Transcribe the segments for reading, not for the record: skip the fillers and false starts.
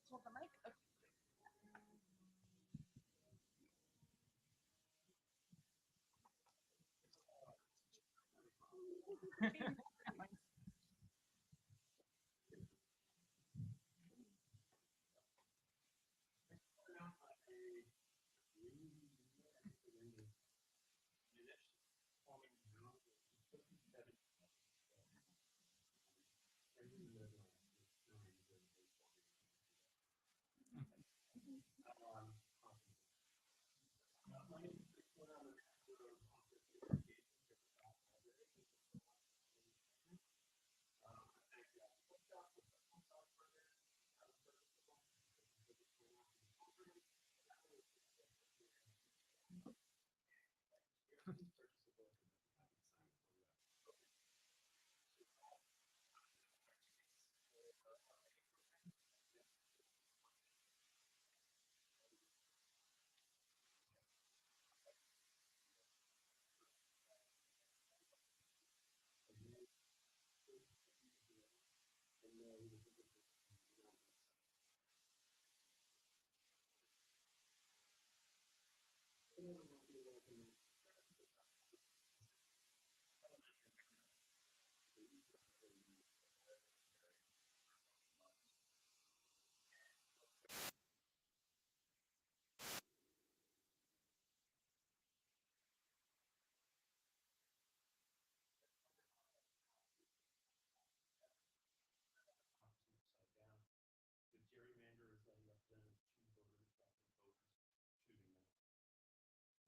Hold the mic. Okay.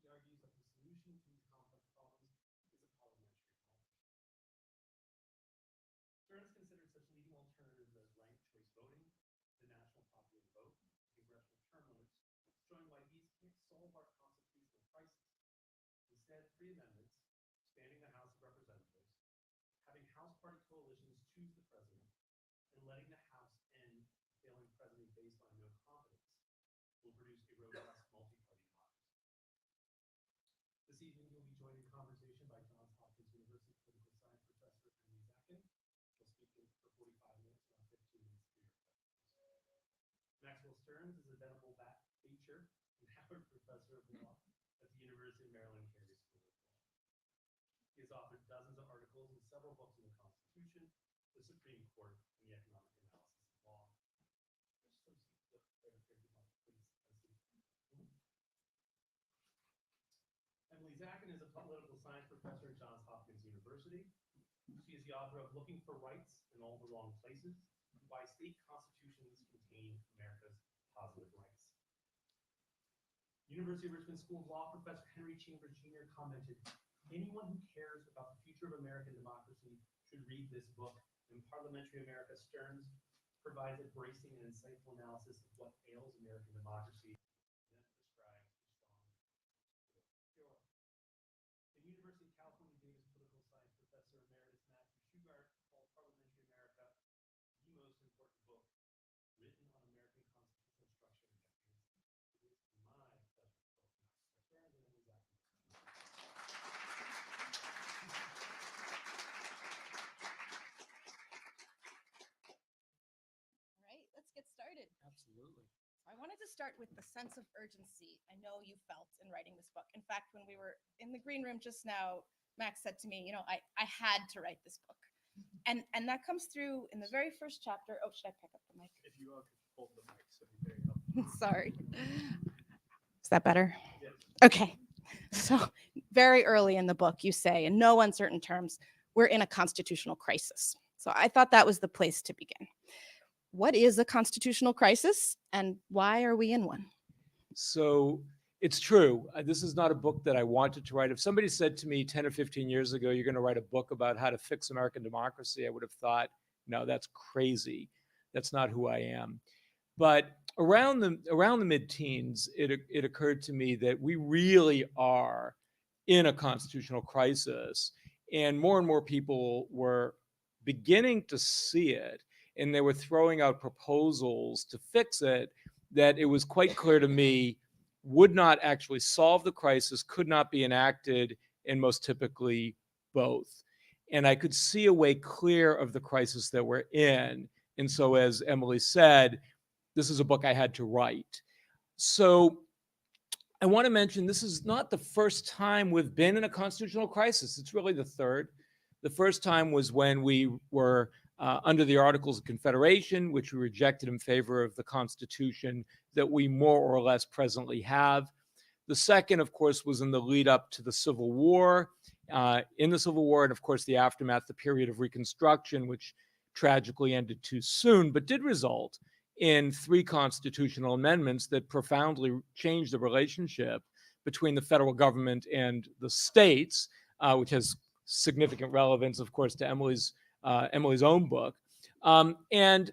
He argues that the solution to these complex problems is a parliamentary democracy. Stearns considers such leading alternatives as ranked choice voting, the national popular vote, congressional term limits, showing why these can't solve our constitutional crisis. Instead, three amendments, expanding the House of Representatives, having House party coalitions choose the president, and letting the House end a failing president based on no competence, will produce a robust multi-party democracy. This evening, you'll be joined in conversation by Johns Hopkins University political science professor Emily Zackin. He'll speak for 45 minutes, around 15 minutes for your questions. Maxwell Stearns is a venerable Beecher and Howard Professor of Law at the University of Maryland Carey School of Law. He has authored dozens of articles and several books on the Constitution, the Supreme Court, and the economic analysis of law. Emily Zackin is a political science professor at Johns Hopkins University. She is the author of Looking for Rights in All the Wrong Places, Why State Constitutions Contain America's Positive Rights. University of Richmond School of Law professor Henry Chambers Jr. commented, anyone who cares about the future of American democracy should read this book. In Parliamentary America, Stearns provides a bracing and insightful analysis of what ails American democracy, then prescribes a strong cure. The University of California Davis political science professor emeritus Matthew Shugart called Parliamentary America the most important book written on American constitutional structure in decades. It is my pleasure to welcome Maxwell Stearns and Emily Zackin. All right, let's get started. Absolutely. I wanted to start with the sense of urgency I know you felt in writing this book. In fact, when we were in the green room just now, Max said to me, I had to write this book. And that comes through in the very first chapter. Oh, should I pick up the mic? If you could hold the mic, so it'd be very helpful. Sorry. Is that better? Yes. Okay. So very early in the book, you say, in no uncertain terms, we're in a constitutional crisis. So I thought that was the place to begin. What is a constitutional crisis and why are we in one? So it's true. This is not a book that I wanted to write. If somebody said to me 10 or 15 years ago, you're going to write a book about how to fix American democracy, I would have thought, no, that's crazy. That's not who I am. But around the mid-teens, it occurred to me that we really are in a constitutional crisis, and more people were beginning to see it, and they were throwing out proposals to fix it that it was quite clear to me would not actually solve the crisis, could not be enacted, and most typically both. And I could see a way clear of the crisis that we're in. And so, as Emily said, this is a book I had to write. So I want to mention this is not the first time we've been in a constitutional crisis. It's really the third. The first time was when we were under the Articles of Confederation, which we rejected in favor of the Constitution that we more or less presently have. The second, of course, was in the lead up to the Civil War. In the Civil War, and of course, the aftermath, the period of Reconstruction, which tragically ended too soon, but did result in 3 constitutional amendments that profoundly changed the relationship between the federal government and the states, which has significant relevance, of course, to Emily's own book. And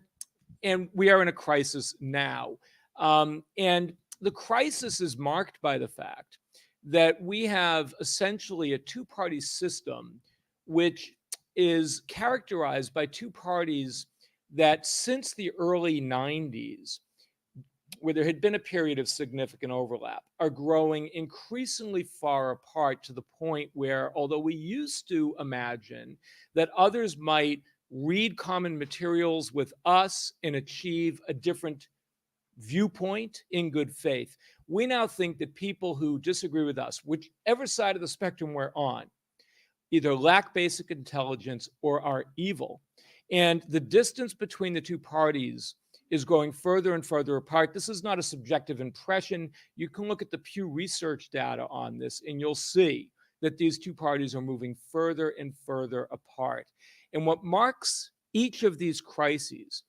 we are in a crisis now. And the crisis is marked by the fact that we have essentially a 2-party system, which is characterized by 2 parties that since the early 90s, where there had been a period of significant overlap, are growing increasingly far apart to the point where, although we used to imagine that others might read common materials with us and achieve a different viewpoint in good faith, we now think that people who disagree with us, whichever side of the spectrum we're on, either lack basic intelligence or are evil. And the distance between the 2 parties is going further and further apart. This is not a subjective impression. You can look at the Pew Research data on this, and you'll see that these 2 parties are moving further and further apart. And what marks each of these crises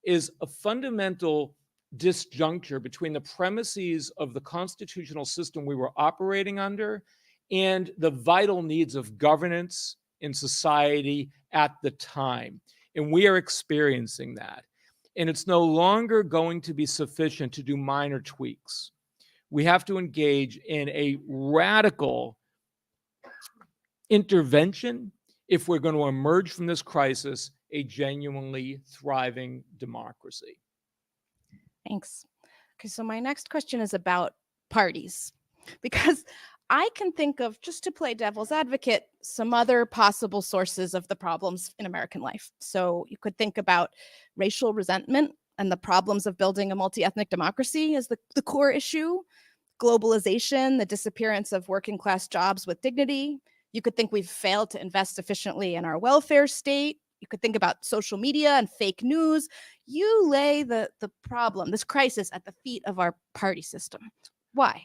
is a fundamental disjuncture between the premises of the constitutional system we were operating under and the vital needs of governance in society at the time. And we are experiencing that. And it's no longer going to be sufficient to do minor tweaks. We have to engage in a radical intervention if we're going to emerge from this crisis a genuinely thriving democracy. Thanks. Okay, so my next question is about parties, because I can think of, just to play devil's advocate, some other possible sources of the problems in American life. So you could think about racial resentment and the problems of building a multi-ethnic democracy as the core issue, globalization, the disappearance of working class jobs with dignity. You could think we've failed to invest efficiently in our welfare state. You could think about social media and fake news. You lay the problem, this crisis, at the feet of our party system. Why?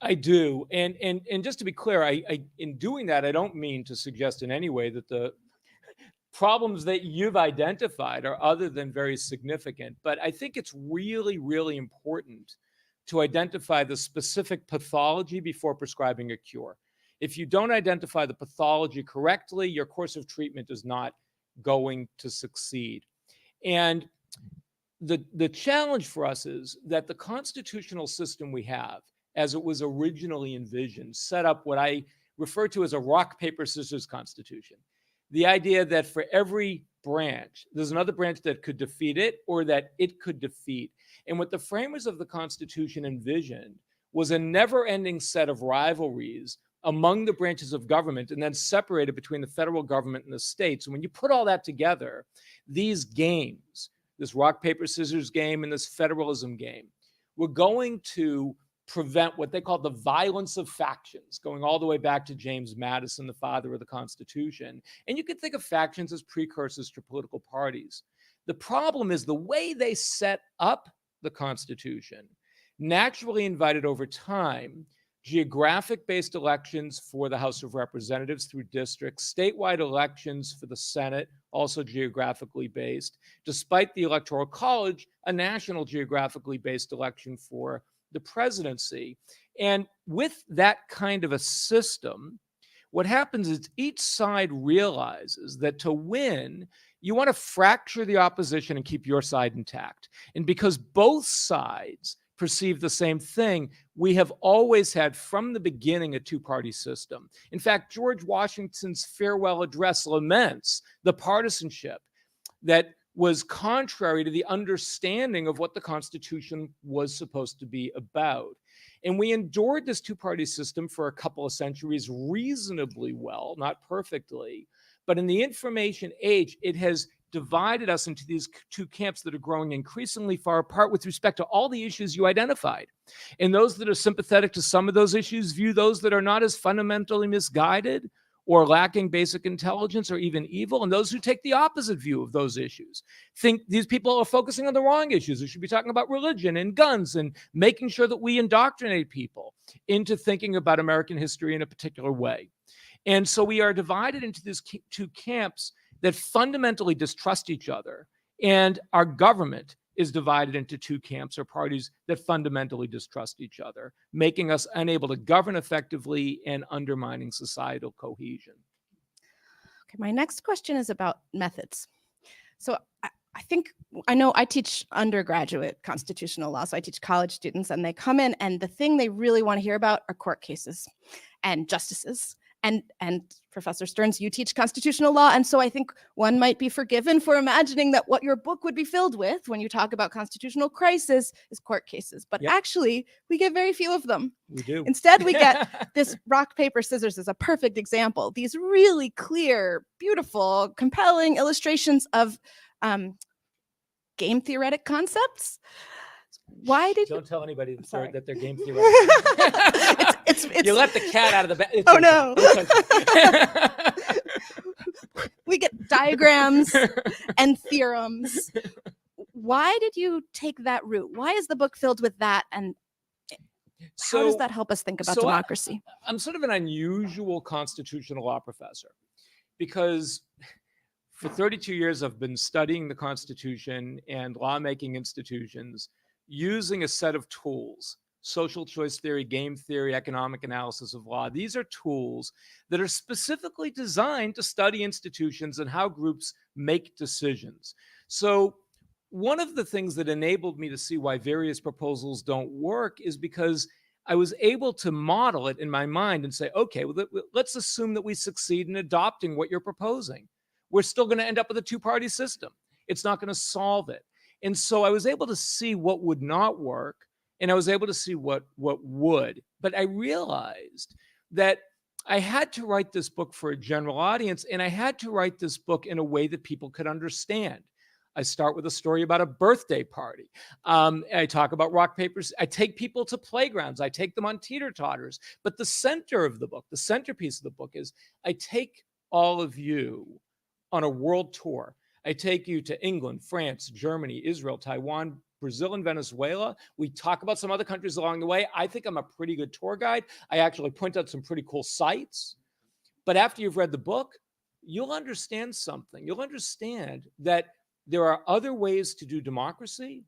I do. And just to be clear, I in doing that, I don't mean to suggest in any way that the problems that you've identified are other than very significant. But I think it's really, really important to identify the specific pathology before prescribing a cure. If you don't identify the pathology correctly, your course of treatment is not going to succeed. And the challenge for us is that the constitutional system we have, as it was originally envisioned, set up what I refer to as a rock, paper, scissors constitution. The idea that for every branch, there's another branch that could defeat it or that it could defeat. And what the framers of the Constitution envisioned was a never-ending set of rivalries among the branches of government and then separated between the federal government and the states. And when you put all that together, these games, this rock, paper, scissors game and this federalism game, were going to prevent what they call the violence of factions, going all the way back to James Madison, the father of the Constitution. And you could think of factions as precursors to political parties. The problem is the way they set up the Constitution naturally invited over time geographic-based elections for the House of Representatives through districts, statewide elections for the Senate, also geographically based, despite the Electoral College, a national geographically based election for the presidency. And with that kind of a system, what happens is each side realizes that to win, you want to fracture the opposition and keep your side intact. And because both sides perceive the same thing, we have always had from the beginning a 2-party system. In fact, George Washington's farewell address laments the partisanship that was contrary to the understanding of what the Constitution was supposed to be about. And we endured this two-party system for a couple of centuries reasonably well, not perfectly. But in the information age, it has divided us into these two camps that are growing increasingly far apart with respect to all the issues you identified. And those that are sympathetic to some of those issues view those that are not as fundamentally misguided or lacking basic intelligence or even evil. And those who take the opposite view of those issues think these people are focusing on the wrong issues. We should be talking about religion and guns and making sure that we indoctrinate people into thinking about American history in a particular way. And so we are divided into these two camps that fundamentally distrust each other. And our government is divided into two camps or parties that fundamentally distrust each other, making us unable to govern effectively and undermining societal cohesion. Okay, my next question is about methods. So I know I teach undergraduate constitutional law, so I teach college students, and they come in, and the thing they really want to hear about are court cases and justices. And Professor Stearns, you teach constitutional law, and so I think one might be forgiven for imagining that what your book would be filled with when you talk about constitutional crisis is court cases. But actually, we get very few of them. We do. Instead, we get this rock, paper, scissors is a perfect example. These really clear, beautiful, compelling illustrations of game theoretic concepts. Why did Don't tell anybody that they're game theoretic. it's you let the cat out of the bag. Oh no. We get diagrams and theorems. Why did you take that route? Why is the book filled with that? And how does that help us think about democracy? I'm sort of an unusual constitutional law professor because for 32 years I've been studying the Constitution and lawmaking institutions using a set of tools: social choice theory, game theory, economic analysis of law. These are tools that are specifically designed to study institutions and how groups make decisions. So one of the things that enabled me to see why various proposals don't work is because I was able to model it in my mind and say, okay, well, let's assume that we succeed in adopting what you're proposing. We're still going to end up with a two-party system. It's not going to solve it. And so I was able to see what would not work, and I was able to see what would. But I realized that I had to write this book for a general audience, and I had to write this book in a way that people could understand. I start with a story about a birthday party. I talk about rock, papers. I take people to playgrounds. I take them on teeter-totters. But the center of the book, the centerpiece of the book is I take all of you on a world tour. I take you to England, France, Germany, Israel, Taiwan, Brazil, and Venezuela. We talk about some other countries along the way. I think I'm a pretty good tour guide. I actually point out some pretty cool sites. But after you've read the book, you'll understand something. You'll understand that there are other ways to do democracy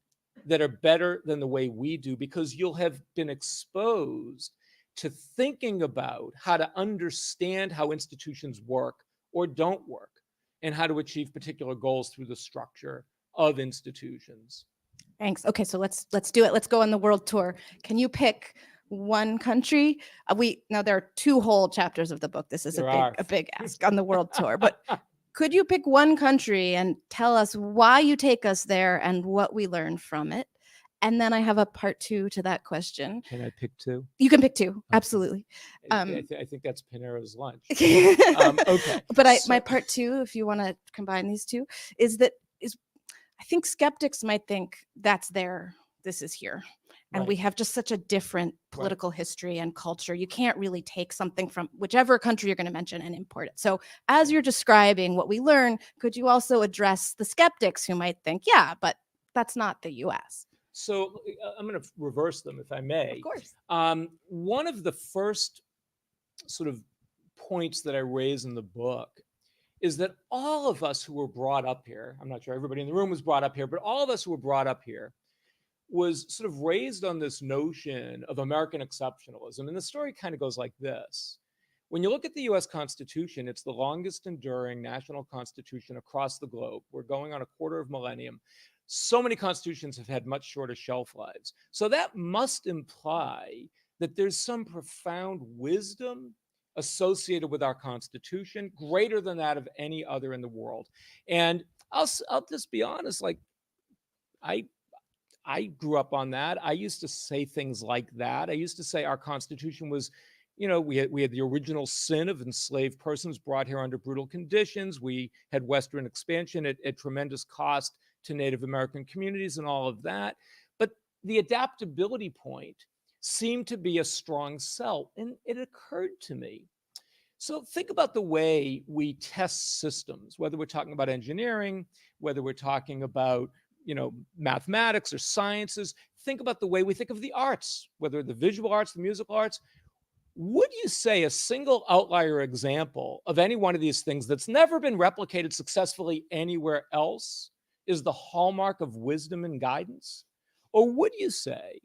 that are better than the way we do, because you'll have been exposed to thinking about how to understand how institutions work or don't work, and how to achieve particular goals through the structure of institutions. Thanks. Okay, so let's do it. Let's go on the world tour. Can you pick one country? Now there are 2 whole chapters of the book. This is a big ask on the world tour. But could you pick one country and tell us why you take us there and what we learned from it? And then I have a part 2 to that question. Can I pick 2? You can pick 2. Absolutely. I think that's Panera's lunch. Okay. But my part 2, if you want to combine these 2, is I think skeptics might think that's there, this is here. And we have just such a different political history and culture. You can't really take something from whichever country you're going to mention and import it. So as you're describing what we learn, could you also address the skeptics who might think, yeah, but that's not the US? So I'm going to reverse them, if I may. Of course. One of the first sort of points that I raise in the book is that all of us who were brought up here, I'm not sure everybody in the room was brought up here, but all of us who were brought up here was sort of raised on this notion of American exceptionalism. And the story kind of goes like this. When you look at the US Constitution, it's the longest enduring national constitution across the globe. We're going on a quarter of millennium. So many constitutions have had much shorter shelf lives. So that must imply that there's some profound wisdom associated with our Constitution, greater than that of any other in the world. And I'll just be honest, like I I grew up on that. I used to say things like that. I used to say our Constitution was, we had the original sin of enslaved persons brought here under brutal conditions. We had Western expansion at tremendous cost to Native American communities and all of that. But the adaptability point seemed to be a strong sell. And it occurred to me, so think about the way we test systems, whether we're talking about engineering, whether we're talking about, mathematics or sciences. Think about the way we think of the arts, whether the visual arts, the musical arts. Would you say a single outlier example of any one of these things that's never been replicated successfully anywhere else is the hallmark of wisdom and guidance? Or would you say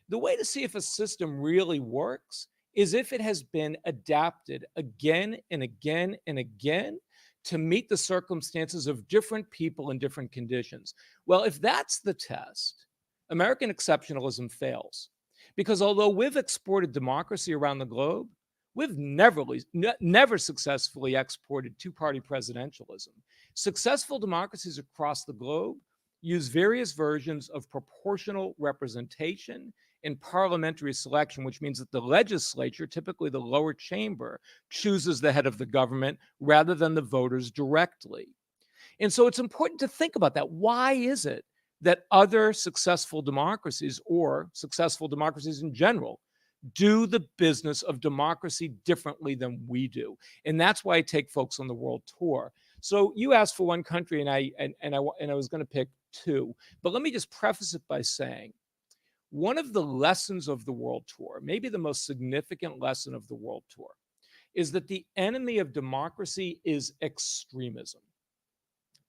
the way to see if a system really works is if it has been adapted again and again and again to meet the circumstances of different people in different conditions? Well, if that's the test, American exceptionalism fails. Because although we've exported democracy around the globe, we've never successfully exported two-party presidentialism. Successful democracies across the globe use various versions of proportional representation and parliamentary selection, which means that the legislature, typically the lower chamber, chooses the head of the government rather than the voters directly. And so it's important to think about that. Why is it that other successful democracies, or successful democracies in general, do the business of democracy differently than we do? And that's why I take folks on the world tour. So you asked for one country, and I was going to pick two. But let me just preface it by saying, one of the lessons of the world tour, maybe the most significant lesson of the world tour, is that the enemy of democracy is extremism.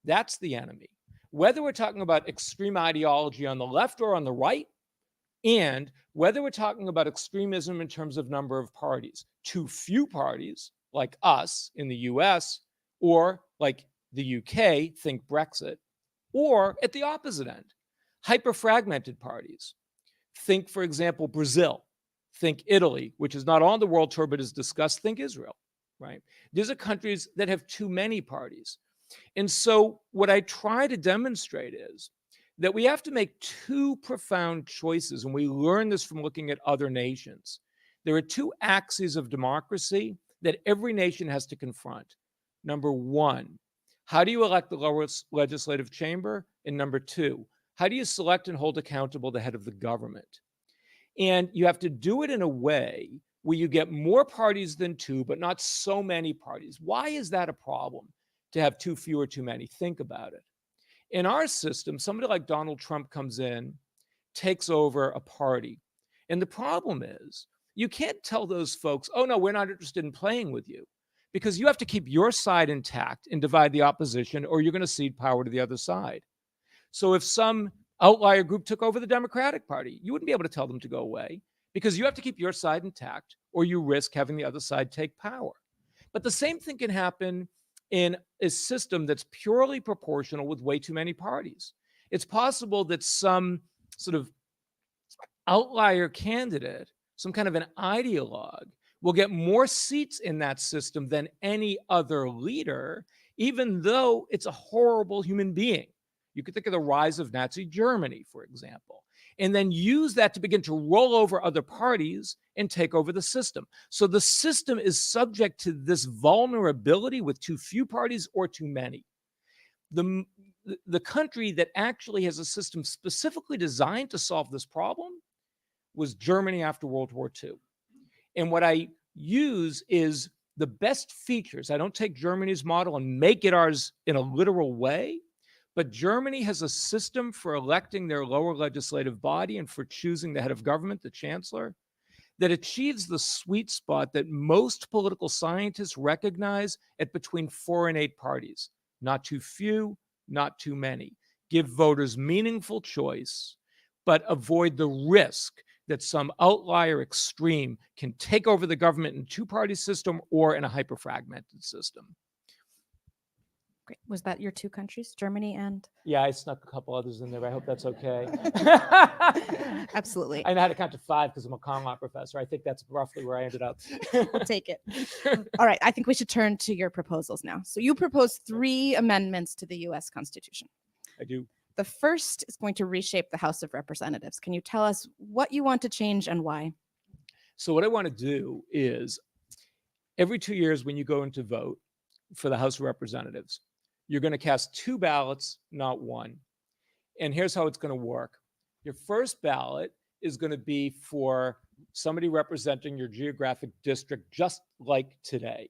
That's the enemy. Whether we're talking about extreme ideology on the left or on the right, and whether we're talking about extremism in terms of number of parties, too few parties like us in the US, or like the UK, think Brexit, or at the opposite end, hyper-fragmented parties. Think, for example, Brazil. Think Italy, which is not on the world tour but is discussed. Think Israel, right? These are countries that have too many parties. And so what I try to demonstrate is that we have to make two profound choices, and we learn this from looking at other nations. There are two axes of democracy that every nation has to confront. Number one, how do you elect the lowest legislative chamber? And number two, how do you select and hold accountable the head of the government? And you have to do it in a way where you get more parties than two, but not so many parties. Why is that a problem, to have too few or too many? Think about it. In our system, somebody like Donald Trump comes in, takes over a party. And the problem is, you can't tell those folks, oh, no, we're not interested in playing with you, because you have to keep your side intact and divide the opposition, or you're going to cede power to the other side. So if some outlier group took over the Democratic Party, you wouldn't be able to tell them to go away, because you have to keep your side intact, or you risk having the other side take power. But the same thing can happen in a system that's purely proportional with way too many parties. It's possible that some sort of outlier candidate, some kind of an ideologue, will get more seats in that system than any other leader, even though it's a horrible human being. You could think of the rise of Nazi Germany, for example, and then use that to begin to roll over other parties and take over the system. So the system is subject to this vulnerability with too few parties or too many. The country that actually has a system specifically designed to solve this problem was Germany after World War II. And what I use is the best features. I don't take Germany's model and make it ours in a literal way, but Germany has a system for electing their lower legislative body and for choosing the head of government, the chancellor, that achieves the sweet spot that most political scientists recognize at between 4 and 8 parties. Not too few, not too many. Give voters meaningful choice, but avoid the risk that some outlier extreme can take over the government in a two-party system or in a hyper-fragmented system. Great. Was that your two countries, Germany and? Yeah, I snuck a couple others in there, but I hope that's okay. Absolutely. I know how to count to 5 because I'm a con law professor. I think that's roughly where I ended up. We'll take it. All right. I think we should turn to your proposals now. So you propose 3 amendments to the U.S. Constitution. I do. The first is going to reshape the House of Representatives. Can you tell us what you want to change and why? So what I want to do is every 2 years when you go in to vote for the House of Representatives, you're going to cast 2 ballots, not 1. And here's how it's going to work. Your first ballot is going to be for somebody representing your geographic district, just like today.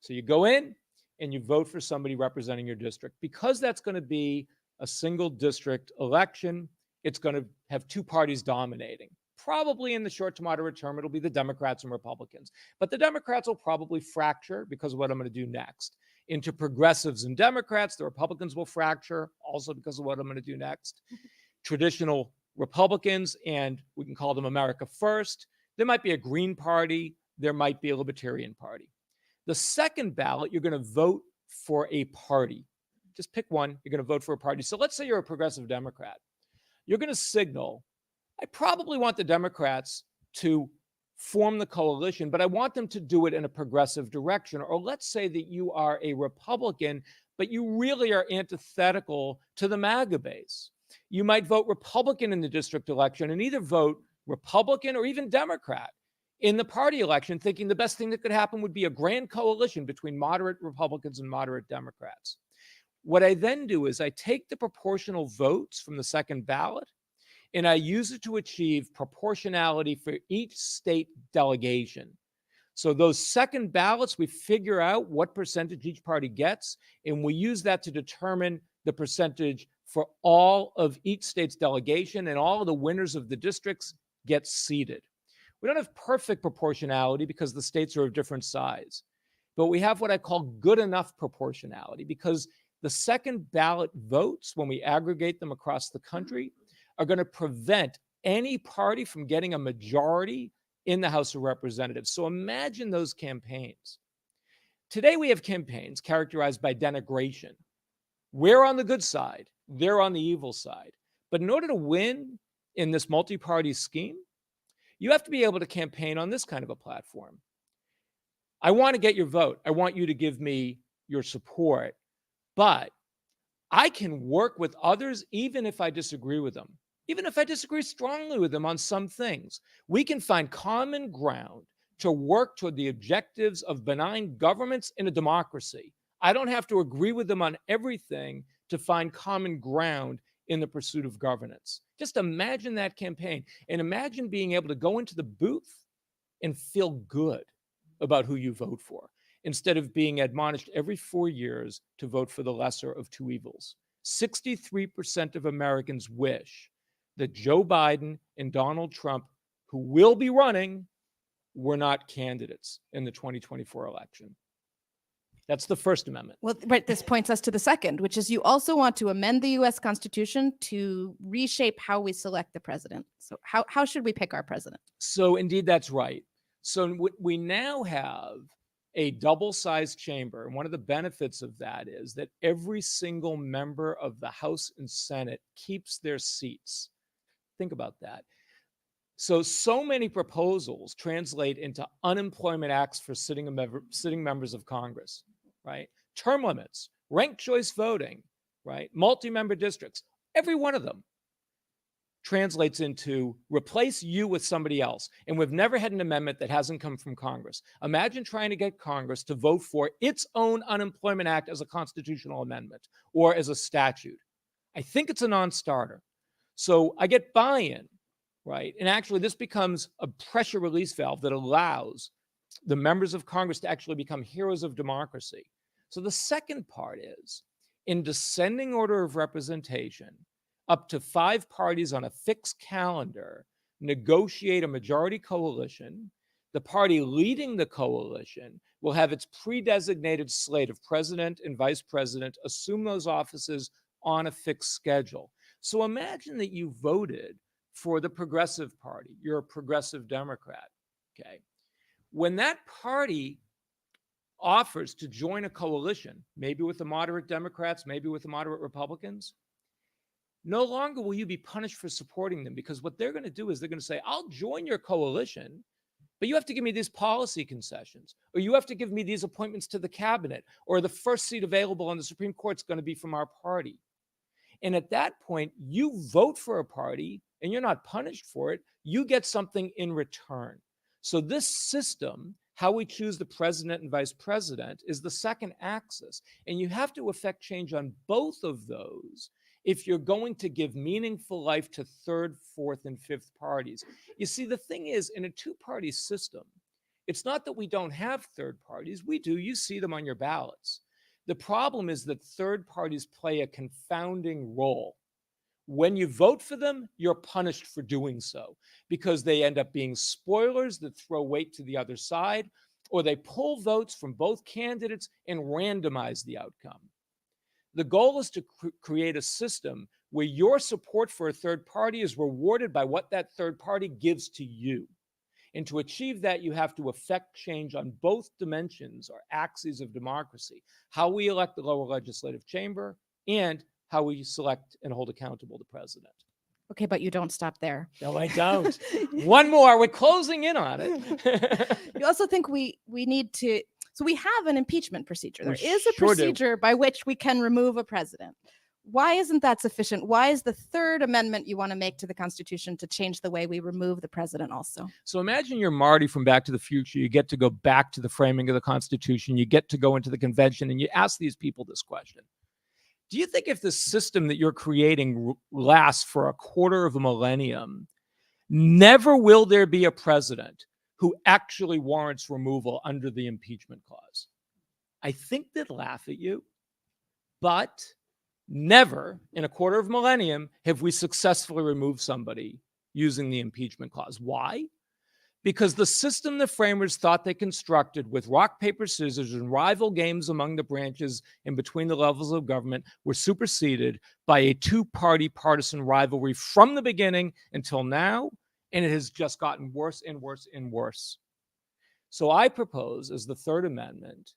So you go in and you vote for somebody representing your district. Because that's going to be a single district election, it's going to have 2 parties dominating. Probably in the short to moderate term, it'll be the Democrats and Republicans. But the Democrats will probably fracture, because of what I'm going to do next, into progressives and Democrats. The Republicans will fracture, also because of what I'm going to do next. Traditional Republicans, and we can call them America First. There might be a Green Party. There might be a Libertarian Party. The second ballot, you're going to vote for a party. Just pick one. You're going to vote for a party. So let's say you're a progressive Democrat. You're going to signal, I probably want the Democrats to form the coalition, but I want them to do it in a progressive direction. Or let's say that you are a Republican, but you really are antithetical to the MAGA base. You might vote Republican in the district election and either vote Republican or even Democrat in the party election, thinking the best thing that could happen would be a grand coalition between moderate Republicans and moderate Democrats. What I then do is I take the proportional votes from the second ballot and I use it to achieve proportionality for each state delegation. So those second ballots, we figure out what percentage each party gets, and we use that to determine the percentage for all of each state's delegation, and all of the winners of the districts get seated. We don't have perfect proportionality because the states are of different size, but we have what I call good enough proportionality, because the second ballot votes, when we aggregate them across the country, are going to prevent any party from getting a majority in the House of Representatives. So imagine those campaigns. Today we have campaigns characterized by denigration. We're on the good side, they're on the evil side. But in order to win in this multi-party scheme, you have to be able to campaign on this kind of a platform. I want to get your vote. I want you to give me your support, but I can work with others even if I disagree with them. Even if I disagree strongly with them on some things, we can find common ground to work toward the objectives of benign governments in a democracy. I don't have to agree with them on everything to find common ground in the pursuit of governance. Just imagine that campaign, and imagine being able to go into the booth and feel good about who you vote for, instead of being admonished every 4 years to vote for the lesser of 2 evils. 63% of Americans wish that Joe Biden and Donald Trump, who will be running, were not candidates in the 2024 election. That's the First Amendment. Well, right, this points us to the second, which is you also want to amend the US Constitution to reshape how we select the president. So how should we pick our president? So indeed, that's right. So we now have a double-sized chamber. And one of the benefits of that is that every single member of the House and Senate keeps their seats. Think about that. So many proposals translate into unemployment acts for sitting members of Congress, right? Term limits, ranked choice voting, right? Multi-member districts, every one of them translates into replace you with somebody else. And we've never had an amendment that hasn't come from Congress. Imagine trying to get Congress to vote for its own unemployment act as a constitutional amendment or as a statute. I think it's a non-starter. So I get buy-in, right? And actually this becomes a pressure release valve that allows the members of Congress to actually become heroes of democracy. So the second part is, in descending order of representation, up to 5 parties on a fixed calendar negotiate a majority coalition. The party leading the coalition will have its pre-designated slate of president and vice president assume those offices on a fixed schedule. So imagine that you voted for the Progressive Party. You're a progressive Democrat, okay? When that party offers to join a coalition, maybe with the moderate Democrats, maybe with the moderate Republicans, no longer will you be punished for supporting them, because what they're going to do is they're going to say, I'll join your coalition, but you have to give me these policy concessions, or you have to give me these appointments to the cabinet, or the first seat available on the Supreme Court is going to be from our party. And at that point, you vote for a party and you're not punished for it. You get something in return. So this system, how we choose the president and vice president, is the second axis. And you have to effect change on both of those if you're going to give meaningful life to third, fourth, and fifth parties. You see, the thing is, in a two-party system, it's not that we don't have third parties. We do. You see them on your ballots. The problem is that third parties play a confounding role. When you vote for them, you're punished for doing so because they end up being spoilers that throw weight to the other side, or they pull votes from both candidates and randomize the outcome. The goal is to create a system where your support for a third party is rewarded by what that third party gives to you. And to achieve that, you have to effect change on both dimensions or axes of democracy: how we elect the lower legislative chamber and how we select and hold accountable the president. Okay, but you don't stop there. No, I don't. One more. We're closing in on it. You also think we need to, so we have an impeachment procedure. There We is a sure do. procedure by which we can remove a president. Why isn't that sufficient? Why is the third amendment you want to make to the Constitution to change the way we remove the president also? So imagine you're Marty from Back to the Future. You get to go back to the framing of the Constitution. You get to go into the convention and you ask these people this question. Do you think if the system that you're creating lasts for a quarter of a millennium, never will there be a president who actually warrants removal under the impeachment clause? I think they'd laugh at you, but never in a quarter of a millennium have we successfully removed somebody using the impeachment clause. Why? Because the system the framers thought they constructed with rock, paper, scissors and rival games among the branches and between the levels of government were superseded by a two-party partisan rivalry from the beginning until now, and it has just gotten worse and worse and worse. So I propose, as the Third Amendment,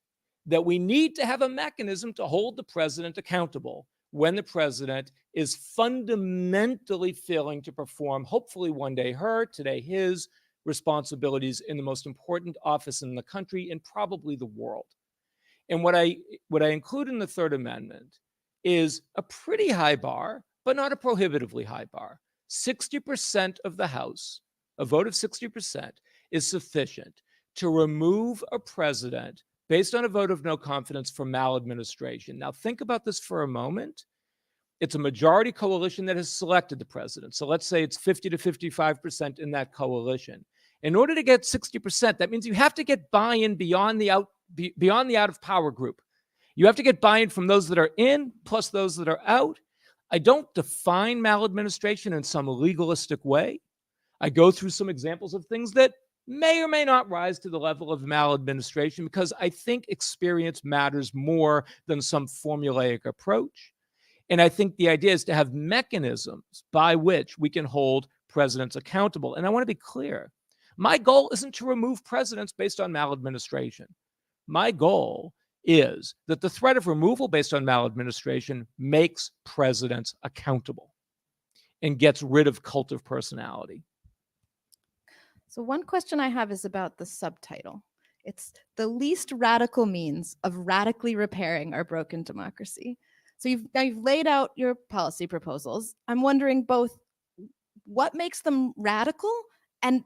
that we need to have a mechanism to hold the president accountable when the president is fundamentally failing to perform, hopefully one day her, today his, responsibilities in the most important office in the country and probably the world. And what I include in the Third Amendment is a pretty high bar, but not a prohibitively high bar. 60% of the House, a vote of 60%, is sufficient to remove a president based on a vote of no confidence for maladministration. Now think about this for a moment. It's a majority coalition that has selected the president. So let's say it's 50 to 55% in that coalition. In order to get 60%, that means you have to get buy-in beyond the out of power group. You have to get buy-in from those that are in plus those that are out. I don't define maladministration in some legalistic way. I go through some examples of things that may or may not rise to the level of maladministration because I think experience matters more than some formulaic approach. And I think the idea is to have mechanisms by which we can hold presidents accountable. And I want to be clear. My goal isn't to remove presidents based on maladministration. My goal is that the threat of removal based on maladministration makes presidents accountable and gets rid of cult of personality. So one question I have is about the subtitle. It's the least radical means of radically repairing our broken democracy. So you've laid out your policy proposals. I'm wondering both what makes them radical and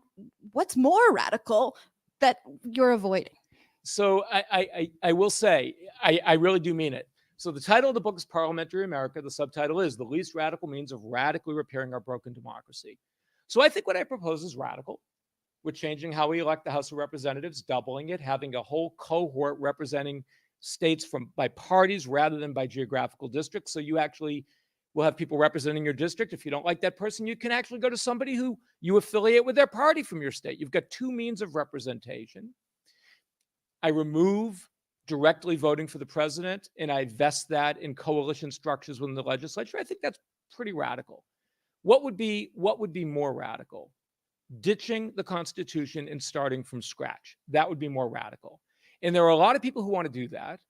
what's more radical that you're avoiding. So I will say, I really do mean it. So the title of the book is Parliamentary America. The subtitle is The Least Radical Means of Radically Repairing Our Broken Democracy. So I think what I propose is radical. We're changing how we elect the House of Representatives, doubling it, having a whole cohort representing states by parties rather than by geographical districts. So you actually will have people representing your district. If you don't like that person, you can actually go to somebody who you affiliate with their party from your state. You've got two means of representation. I remove directly voting for the president and I vest that in coalition structures within the legislature. I think that's pretty radical. What would be more radical? Ditching the Constitution and starting from scratch. That would be more radical. And there are a lot of people who want to do that,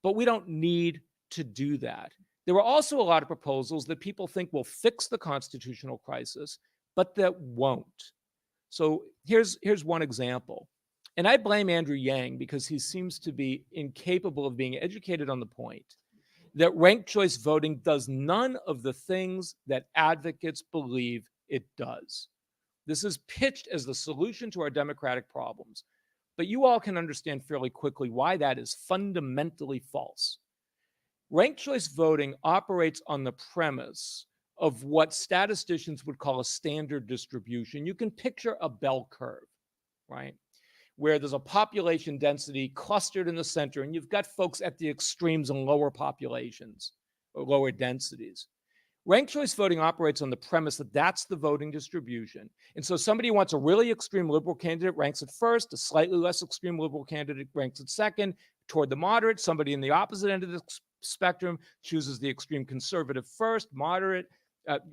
but we don't need to do that. There are also a lot of proposals that people think will fix the constitutional crisis, but that won't. So here's one example. And I blame Andrew Yang because he seems to be incapable of being educated on the point that ranked choice voting does none of the things that advocates believe it does. This is pitched as the solution to our democratic problems. But you all can understand fairly quickly why that is fundamentally false. Ranked choice voting operates on the premise of what statisticians would call a standard distribution. You can picture a bell curve, right? Where there's a population density clustered in the center, and you've got folks at the extremes in lower populations or lower densities. Ranked choice voting operates on the premise that that's the voting distribution. And so somebody who wants a really extreme liberal candidate ranks it first, a slightly less extreme liberal candidate ranks it second, toward the moderate. Somebody in the opposite end of the spectrum chooses the extreme conservative first, moderate,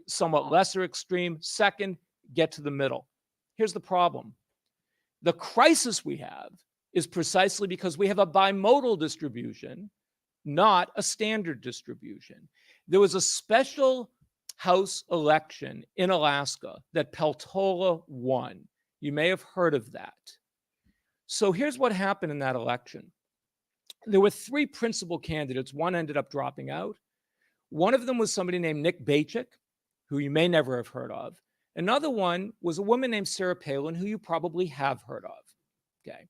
somewhat lesser extreme second, get to the middle. Here's the problem. The crisis we have is precisely because we have a bimodal distribution, not a standard distribution. There was a special House election in Alaska that Peltola won. You may have heard of that. So here's what happened in that election. There were three principal candidates. One ended up dropping out. One of them was somebody named Nick Bacik, who you may never have heard of. Another one was a woman named Sarah Palin, who you probably have heard of. Okay.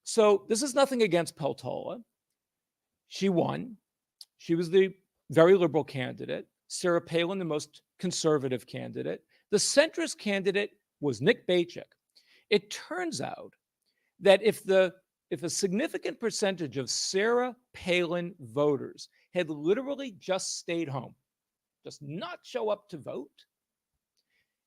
So this is nothing against Peltola. She won. She was the very liberal candidate. Sarah Palin, the most conservative candidate. The centrist candidate was Nick Bacik. It turns out that if a significant percentage of Sarah Palin voters had literally just stayed home, just not show up to vote,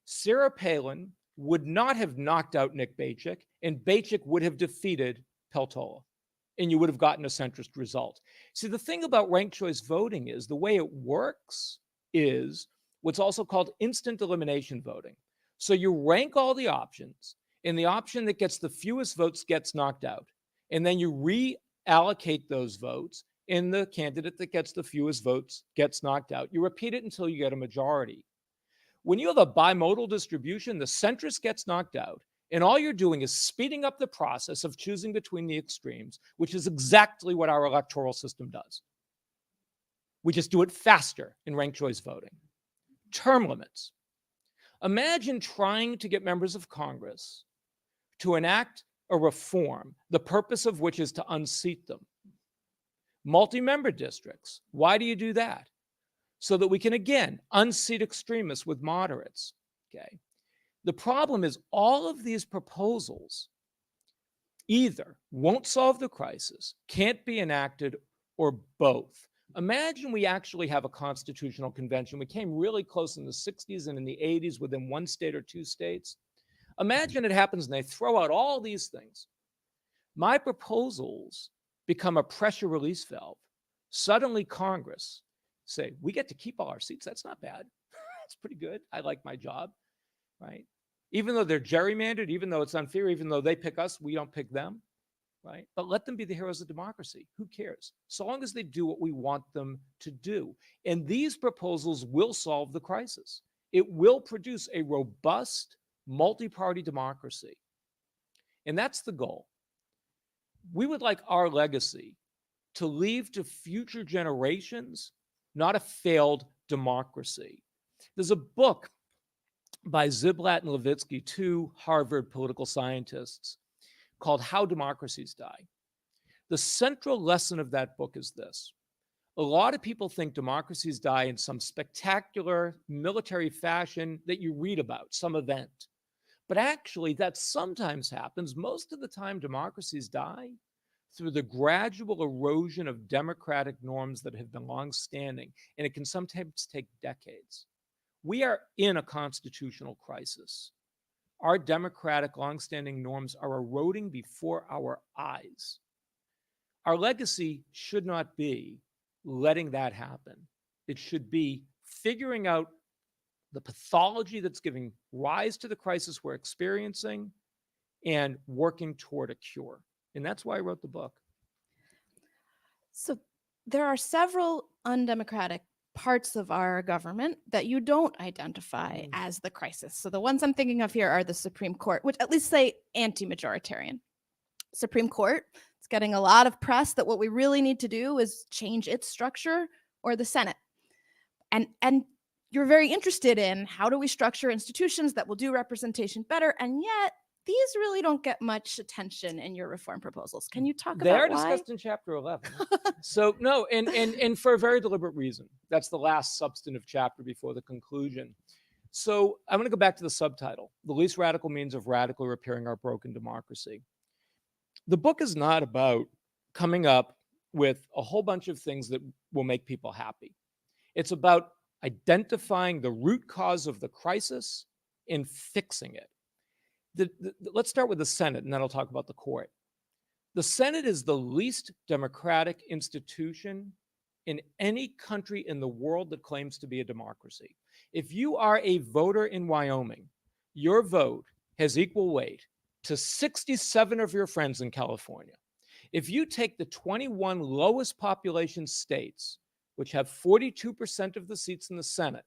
Sarah Palin would not have knocked out Nick Bacik, and Bacik would have defeated Peltola, and you would have gotten a centrist result. See, the thing about ranked choice voting is the way it works is what's also called instant elimination voting. So you rank all the options, and the option that gets the fewest votes gets knocked out. And then you reallocate those votes, and the candidate that gets the fewest votes gets knocked out. You repeat it until you get a majority. When you have a bimodal distribution, the centrist gets knocked out, and all you're doing is speeding up the process of choosing between the extremes, which is exactly what our electoral system does. We just do it faster in ranked choice voting. Term limits. Imagine trying to get members of Congress to enact a reform, the purpose of which is to unseat them. Multi-member districts. Why do you do that? So that we can, again, unseat extremists with moderates. Okay. The problem is all of these proposals either won't solve the crisis, can't be enacted, or both. Imagine we actually have a constitutional convention. We came really close in the 60s and in the 80s within one state or two states. Imagine it happens and they throw out all these things. My proposals become a pressure release valve. Suddenly Congress say, we get to keep all our seats. That's not bad. That's pretty good. I like my job, right? Even though they're gerrymandered, even though it's unfair, even though they pick us, we don't pick them, right? But let them be the heroes of democracy. Who cares? So long as they do what we want them to do. And these proposals will solve the crisis. It will produce a robust multi-party democracy. And that's the goal. We would like our legacy to leave to future generations not a failed democracy. There's a book by Ziblatt and Levitsky, two Harvard political scientists, called How Democracies Die. The central lesson of that book is this. A lot of people think democracies die in some spectacular military fashion that you read about, some event. But actually, that sometimes happens. Most of the time, democracies die through the gradual erosion of democratic norms that have been long-standing, and it can sometimes take decades. We are in a constitutional crisis. Our democratic long-standing norms are eroding before our eyes. Our legacy should not be letting that happen. It should be figuring out the pathology that's giving rise to the crisis we're experiencing and working toward a cure. And that's why I wrote the book. So there are several undemocratic parts of our government that you don't identify as the crisis. So the ones I'm thinking of here are the Supreme Court, which at least say anti-majoritarian. Supreme Court. It's getting a lot of press that what we really need to do is change its structure, or the Senate. And you're very interested in how do we structure institutions that will do representation better, and yet these really don't get much attention in your reform proposals. Can you talk They about are why? discussed in chapter 11. So no, and for a very deliberate reason. That's the last substantive chapter before the conclusion. So I'm going to go back to the subtitle, The Least Radical Means of Radically Repairing Our Broken Democracy. The book is not about coming up with a whole bunch of things that will make people happy. It's about identifying the root cause of the crisis and fixing it. Let's start with the Senate, and then I'll talk about the court. The Senate is the least democratic institution in any country in the world that claims to be a democracy. If you are a voter in Wyoming, your vote has equal weight to 67 of your friends in California. If you take the 21 lowest population states, which have 42% of the seats in the Senate,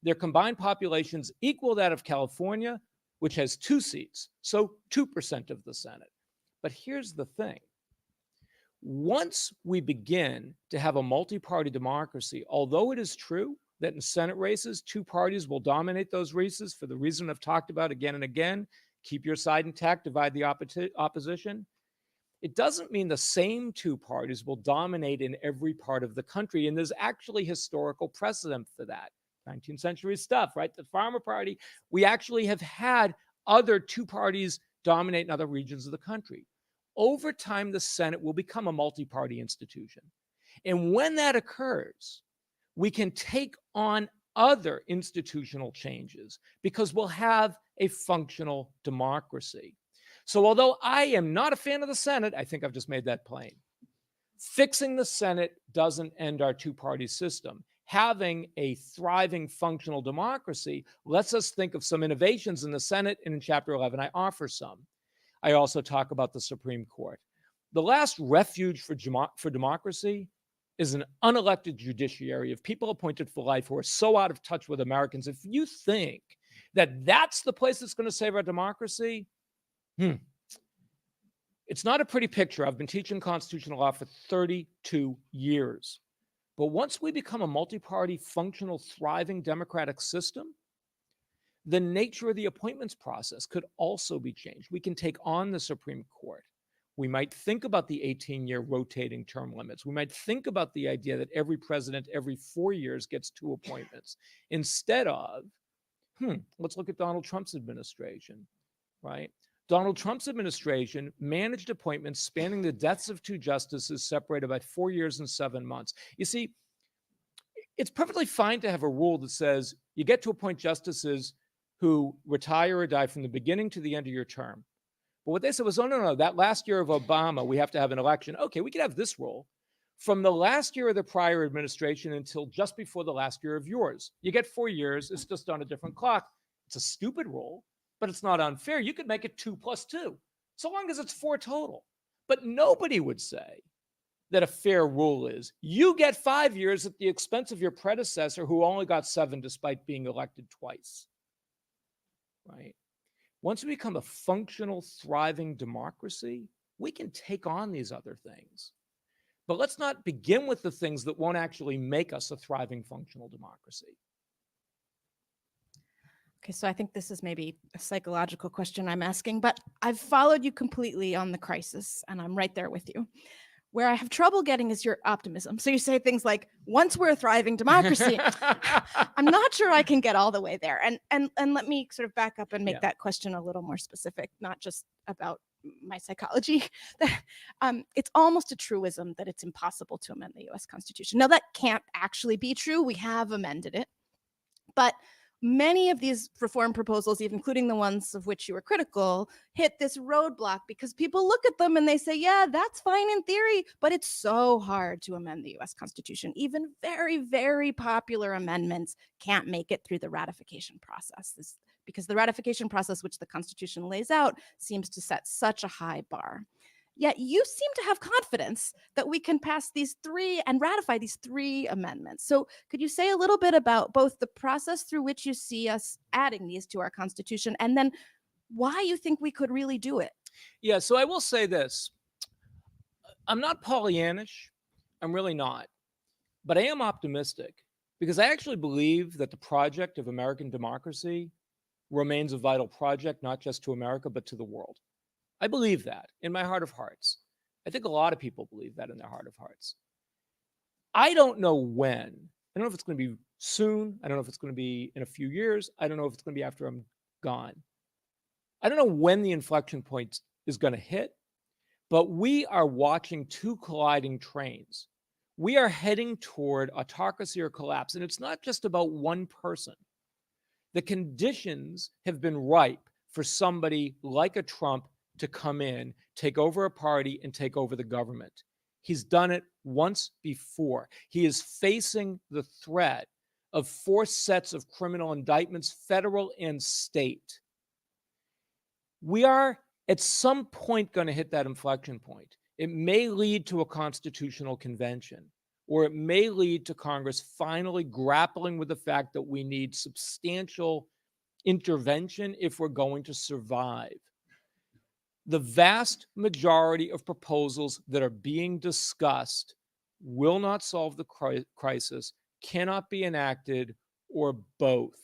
their combined populations equal that of California, which has 2 seats, so 2% of the Senate. But here's the thing. Once we begin to have a multi-party democracy, although it is true that in Senate races, 2 parties will dominate those races for the reason I've talked about again and again, keep your side intact, divide the opposition, it doesn't mean the same 2 parties will dominate in every part of the country. And there's actually historical precedent for that. 19th century stuff, right? The Farmer Party, we actually have had other 2 parties dominate in other regions of the country. Over time, the Senate will become a multi-party institution. And when that occurs, we can take on other institutional changes because we'll have a functional democracy. So although I am not a fan of the Senate, I think I've just made that plain. Fixing the Senate doesn't end our 2-party system. Having a thriving, functional democracy lets us think of some innovations in the Senate, and in Chapter 11, I offer some. I also talk about the Supreme Court. The last refuge for democracy is an unelected judiciary of people appointed for life who are so out of touch with Americans. If you think that that's the place that's going to save our democracy, it's not a pretty picture. I've been teaching constitutional law for 32 years. But once we become a multi-party, functional, thriving democratic system, the nature of the appointments process could also be changed. We can take on the Supreme Court. We might think about the 18-year rotating term limits. We might think about the idea that every president every 4 years gets 2 appointments instead of, let's look at Donald Trump's administration, right? Donald Trump's administration managed appointments spanning the deaths of 2 justices separated by 4 years and 7 months. You see, it's perfectly fine to have a rule that says you get to appoint justices who retire or die from the beginning to the end of your term. But what they said was, oh, no, that last year of Obama, we have to have an election. Okay, we could have this rule. From the last year of the prior administration until just before the last year of yours. You get 4 years. It's just on a different clock. It's a stupid rule, but it's not unfair. You could make it 2 plus 2, so long as it's 4 total. But nobody would say that a fair rule is you get 5 years at the expense of your predecessor who only got 7 despite being elected twice, right? Once we become a functional, thriving democracy, we can take on these other things. But let's not begin with the things that won't actually make us a thriving, functional democracy. Okay, so I think this is maybe a psychological question I'm asking, but I've followed you completely on the crisis, and I'm right there with you. Where I have trouble getting is your optimism. So you say things like, once we're a thriving democracy, I'm not sure I can get all the way there. And let me sort of back up and make that question a little more specific, not just about my psychology. It's almost a truism that it's impossible to amend the US Constitution. Now, that can't actually be true. We have amended it. But many of these reform proposals, even including the ones of which you were critical, hit this roadblock because people look at them and they say, yeah, that's fine in theory, but it's so hard to amend the US Constitution. Even very, very popular amendments can't make it through the ratification process because the ratification process, which the Constitution lays out, seems to set such a high bar. Yet you seem to have confidence that we can pass these 3 and ratify these 3 amendments. So could you say a little bit about both the process through which you see us adding these to our Constitution and then why you think we could really do it? Yeah, so I will say this. I'm not Pollyannish. I'm really not. But I am optimistic because I actually believe that the project of American democracy remains a vital project, not just to America, but to the world. I believe that in my heart of hearts. I think a lot of people believe that in their heart of hearts. I don't know when. I don't know if it's going to be soon. I don't know if it's going to be in a few years. I don't know if it's going to be after I'm gone. I don't know when the inflection point is going to hit, but we are watching two colliding trains. We are heading toward autocracy or collapse, and it's not just about one person. The conditions have been ripe for somebody like a Trump to come in, take over a party, and take over the government. He's done it once before. He is facing the threat of 4 sets of criminal indictments, federal and state. We are at some point going to hit that inflection point. It may lead to a constitutional convention, or it may lead to Congress finally grappling with the fact that we need substantial intervention if we're going to survive. The vast majority of proposals that are being discussed will not solve the crisis, cannot be enacted, or both.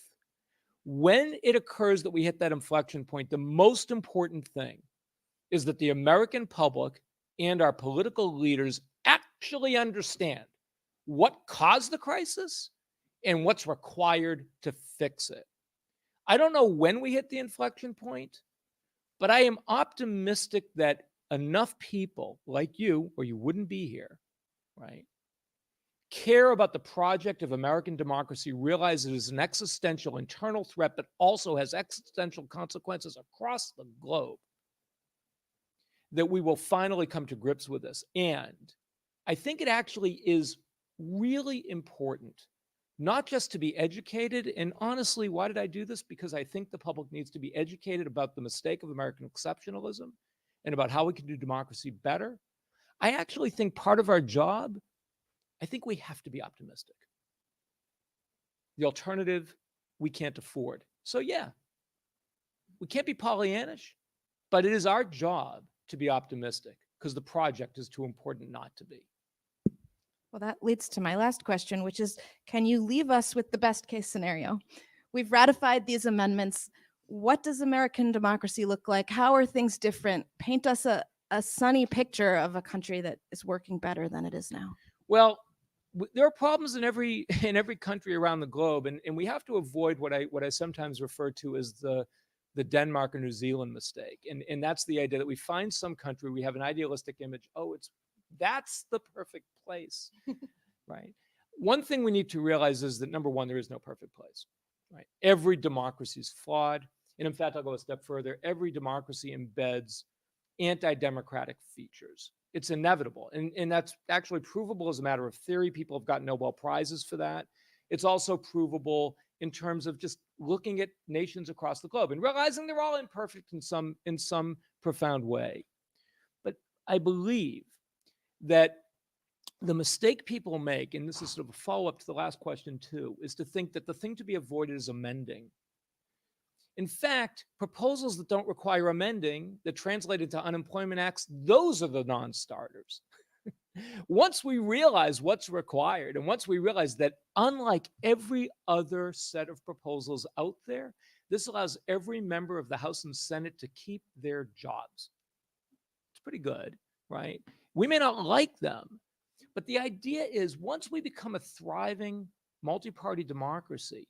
When it occurs that we hit that inflection point, the most important thing is that the American public and our political leaders actually understand what caused the crisis and what's required to fix it. I don't know when we hit the inflection point, but I am optimistic that enough people like you, or you wouldn't be here, right, care about the project of American democracy, realize it is an existential internal threat, but also has existential consequences across the globe, that we will finally come to grips with this. And I think it actually is really important not just to be educated. And honestly, why did I do this? Because I think the public needs to be educated about the mistake of American exceptionalism and about how we can do democracy better. I actually think part of our job, I think we have to be optimistic. The alternative, we can't afford. So yeah, we can't be Pollyannish, but it is our job to be optimistic because the project is too important not to be. Well, that leads to my last question, which is, can you leave us with the best case scenario? We've ratified these amendments. What does American democracy look like? How are things different? Paint us a sunny picture of a country that is working better than it is now. Well, there are problems in every country around the globe, and we have to avoid what I sometimes refer to as the Denmark or New Zealand mistake. And that's the idea that we find some country, we have an idealistic image, that's the perfect place, right? One thing we need to realize is that, number one, there is no perfect place, right? Every democracy is flawed. And in fact, I'll go a step further. Every democracy embeds anti-democratic features. It's inevitable. And that's actually provable as a matter of theory. People have gotten Nobel Prizes for that. It's also provable in terms of just looking at nations across the globe and realizing they're all imperfect in some profound way. But I believe that the mistake people make, and this is sort of a follow-up to the last question too, is to think that the thing to be avoided is amending. In fact, proposals that don't require amending, that translate into unemployment acts, those are the non-starters. Once we realize what's required, and once we realize that unlike every other set of proposals out there, this allows every member of the House and Senate to keep their jobs. It's pretty good, right? We may not like them, but the idea is once we become a thriving multi-party democracy,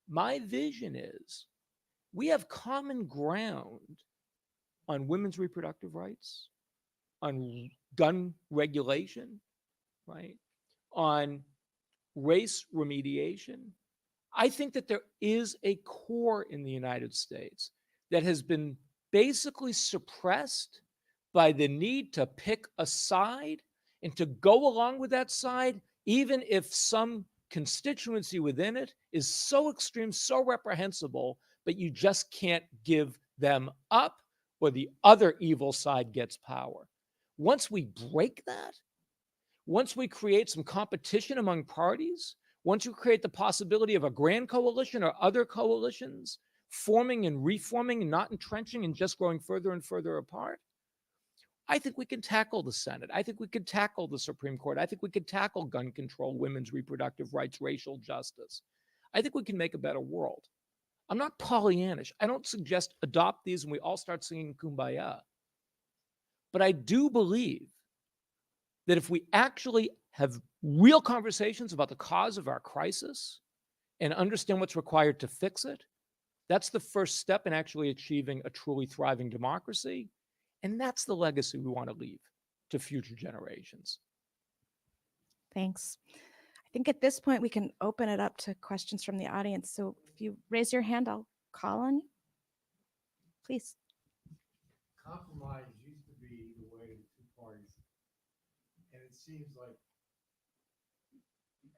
my vision is we have common ground on women's reproductive rights, on gun regulation, right? On race remediation. I think that there is a core in the United States that has been basically suppressed by the need to pick a side and to go along with that side, even if some constituency within it is so extreme, so reprehensible, but you just can't give them up or the other evil side gets power. Once we break that, once we create some competition among parties, once you create the possibility of a grand coalition or other coalitions forming and reforming and not entrenching and just growing further and further apart, I think we can tackle the Senate. I think we could tackle the Supreme Court. I think we could tackle gun control, women's reproductive rights, racial justice. I think we can make a better world. I'm not Pollyannish. I don't suggest adopt these and we all start singing Kumbaya. But I do believe that if we actually have real conversations about the cause of our crisis and understand what's required to fix it, that's the first step in actually achieving a truly thriving democracy. And that's the legacy we want to leave to future generations. Thanks. I think at this point we can open it up to questions from the audience. So if you raise your hand, I'll call on you. Please. Compromise used to be the way of the two parties. And it seems like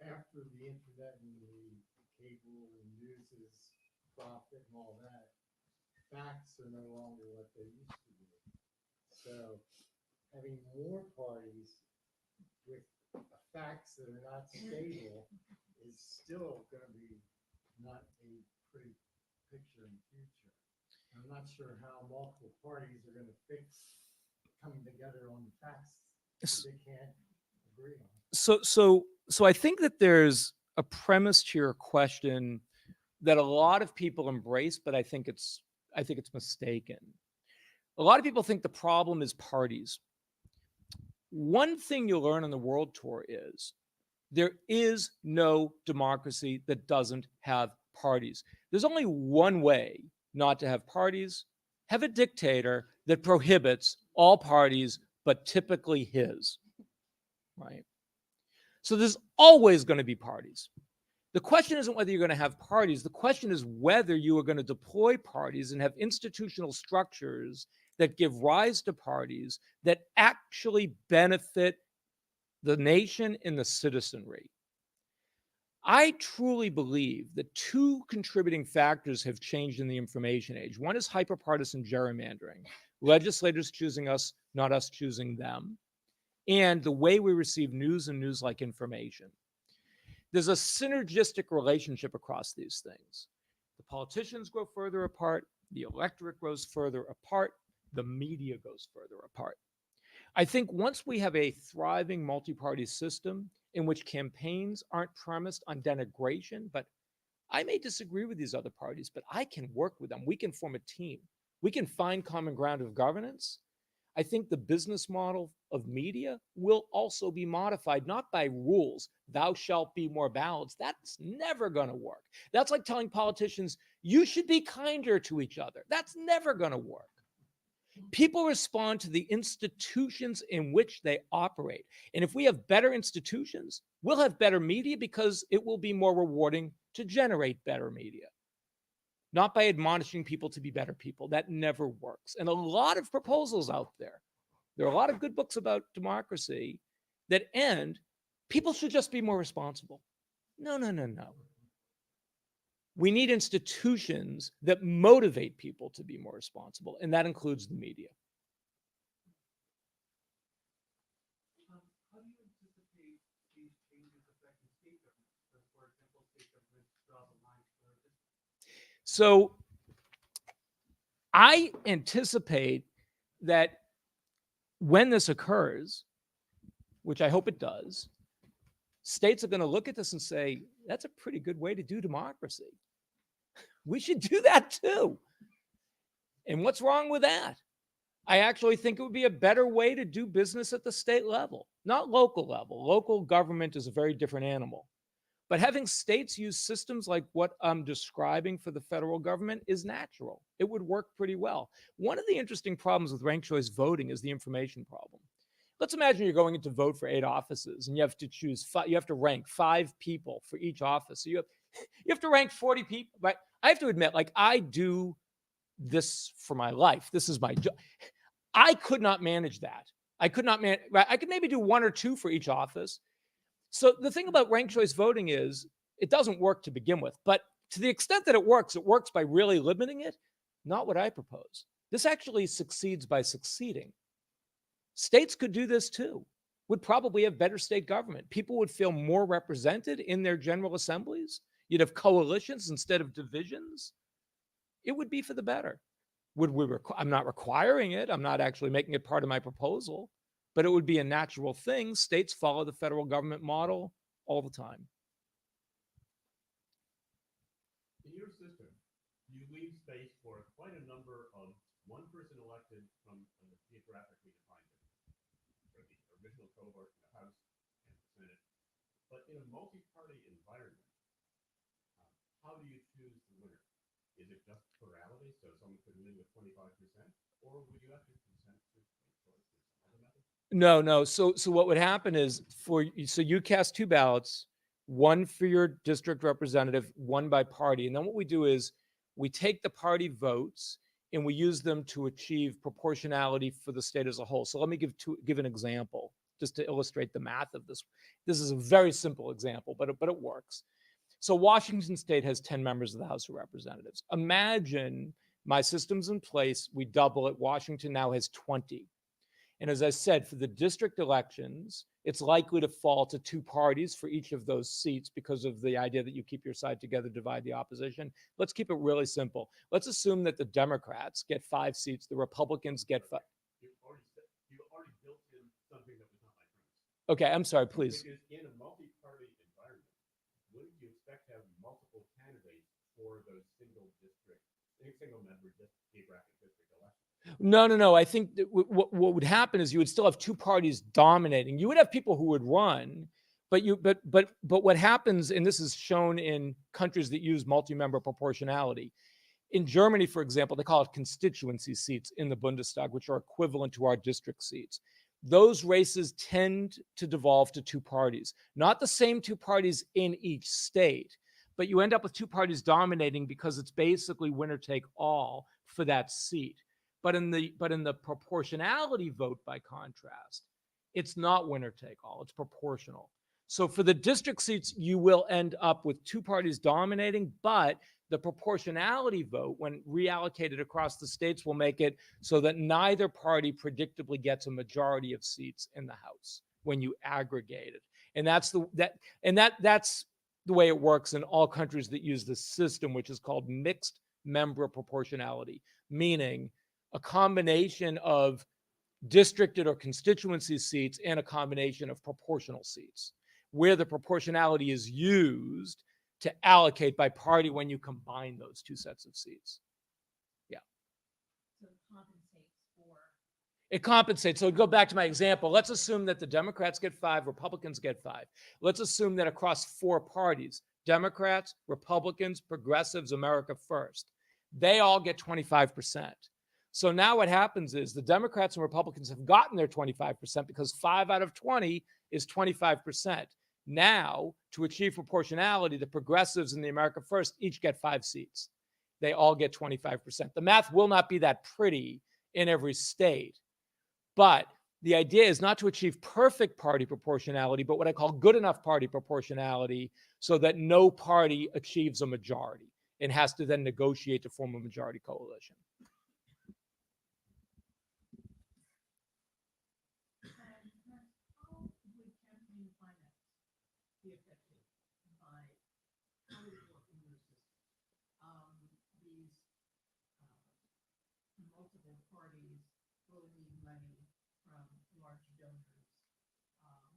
after the internet and the cable and news is profit and all that, facts are no longer what they used to be. So having more parties with facts that are not stable is still going to be not a pretty picture in the future. I'm not sure how multiple parties are going to fix coming together on the facts that they can't agree on. So I think that there's a premise to your question that a lot of people embrace, but I think it's mistaken. A lot of people think the problem is parties. One thing you'll learn on the world tour is there is no democracy that doesn't have parties. There's only one way not to have parties: have a dictator that prohibits all parties, but typically his, right? So there's always going to be parties. The question isn't whether you're going to have parties. The question is whether you are going to deploy parties and have institutional structures that give rise to parties that actually benefit the nation and the citizenry. I truly believe that two contributing factors have changed in the information age. One is hyperpartisan gerrymandering, legislators choosing us, not us choosing them, and the way we receive news and news-like information. There's a synergistic relationship across these things. The politicians grow further apart, the electorate grows further apart, the media goes further apart. I think once we have a thriving multi-party system in which campaigns aren't premised on denigration, but I may disagree with these other parties, but I can work with them. We can form a team. We can find common ground of governance. I think the business model of media will also be modified, not by rules, thou shalt be more balanced. That's never going to work. That's like telling politicians, you should be kinder to each other. That's never going to work. People respond to the institutions in which they operate. And if we have better institutions, we'll have better media because it will be more rewarding to generate better media. Not by admonishing people to be better people. That never works. And a lot of proposals out there. There are a lot of good books about democracy that end, people should just be more responsible. No. We need institutions that motivate people to be more responsible, and that includes the media. How do you anticipate these changes affecting state governments? So, for example, state governments draw the line for this. So I anticipate that when this occurs, which I hope it does, states are going to look at this and say, that's a pretty good way to do democracy. We should do that too. And what's wrong with that? I actually think it would be a better way to do business at the state level, not local level. Local government is a very different animal. But having states use systems like what I'm describing for the federal government is natural. It would work pretty well. One of the interesting problems with ranked choice voting is the information problem. Let's imagine you're going in to vote for 8 offices and you have to choose, you have to rank 5 people for each office. So you have to rank 40 people, right? I have to admit, like, I do this for my life. This is my job. I could not manage that. I could not manage, right? I could maybe do 1 or 2 for each office. So the thing about ranked choice voting is it doesn't work to begin with, but to the extent that it works by really limiting it, not what I propose. This actually succeeds by succeeding. States could do this too, would probably have better state government. People would feel more represented in their general assemblies. You'd have coalitions instead of divisions. it would be for the better. I'm not requiring it. I'm not actually making it part of my proposal, but it would be a natural thing. States follow the federal government model all the time. In your system, you leave space for quite a number of one person elected from a geographically defined district, for the original cohort in the House and the Senate. But in a multi-party environment, how do you choose the winner? Is it just plurality, so someone could win with 25%, or would you have to consent to other method? No. So what would happen is so you cast 2 ballots, one for your district representative, one by party. And then what we do is we take the party votes and we use them to achieve proportionality for the state as a whole. So let me give an example just to illustrate the math of this. This is a very simple example, but it works. So Washington State has 10 members of the House of Representatives. Imagine my system's in place, we double it. Washington now has 20. And as I said, for the district elections, it's likely to fall to 2 parties for each of those seats because of the idea that you keep your side together, divide the opposition. Let's keep it really simple. Let's assume that the Democrats get 5 seats, the Republicans get 5. You already built in something that was not my premise. Okay, I'm sorry, please. Because in a multi-party environment, wouldn't you expect to have multiple candidates for those single member geographic district elections? No. I think that what would happen is you would still have 2 parties dominating. You would have people who would run, but what happens, and this is shown in countries that use multi-member proportionality. In Germany, for example, they call it constituency seats in the Bundestag, which are equivalent to our district seats. Those races tend to devolve to 2 parties, not the same 2 parties in each state, but you end up with 2 parties dominating because it's basically winner take all for that seat. But in the proportionality vote, by contrast, it's not winner take all, it's proportional. So for the district seats, you will end up with 2 parties dominating, but the proportionality vote, when reallocated across the states, will make it so that neither party predictably gets a majority of seats in the House when you aggregate it. And that's the way it works in all countries that use this system, which is called mixed member proportionality, meaning a combination of districted or constituency seats and a combination of proportional seats, where the proportionality is used to allocate by party when you combine those 2 sets of seats. Yeah. So it compensates for. It compensates. So go back to my example. Let's assume that the Democrats get 5, Republicans get 5. Let's assume that across 4 parties, Democrats, Republicans, Progressives, America First, they all get 25%. So now what happens is the Democrats and Republicans have gotten their 25% because 5 out of 20 is 25%. Now, to achieve proportionality, the Progressives and the America First each get 5 seats. They all get 25%. The math will not be that pretty in every state, but the idea is not to achieve perfect party proportionality, but what I call good enough party proportionality so that no party achieves a majority and has to then negotiate to form a majority coalition. How would campaign finance be affected by how it works in your system? These multiple parties will need money from large donors